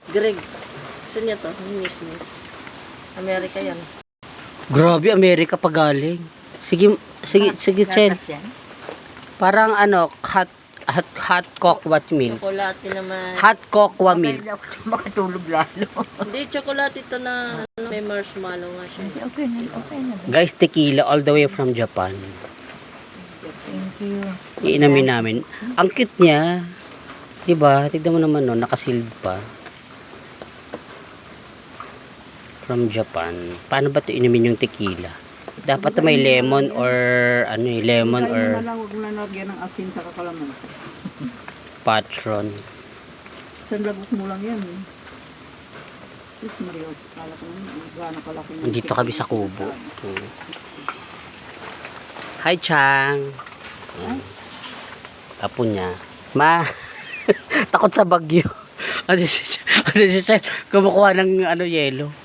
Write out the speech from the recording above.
Greg. Saan niya to? Miss. Amerika yan. Grabe, Amerika pa galing. Sige, Chel. Parang ano, hot cocoa milk. Chocolate naman. Hot cocoa milk. Makatulog lalo. Hindi, chocolate ito na may marshmallow nga siya. Okay na. Guys, tequila all the way from Japan. Thank you. Iinamin namin. Ang cute niya. Diba? Tignan mo naman, no, nakasealed pa. From Japan. Paano ba ito inumin yung tequila? Dapat may lemon or ano eh, lemon or Huwag na lagyan ng asin sa kakalaman. patron. Sandagot mo lang yan. Diyos Mario, kala ko gano'n kalaki. Nandito kami sa kubo. Hi, Chang. Apo niya. Ma, takot sa bagyo. Ano si Chang? Kumukuha ng ano, yelo.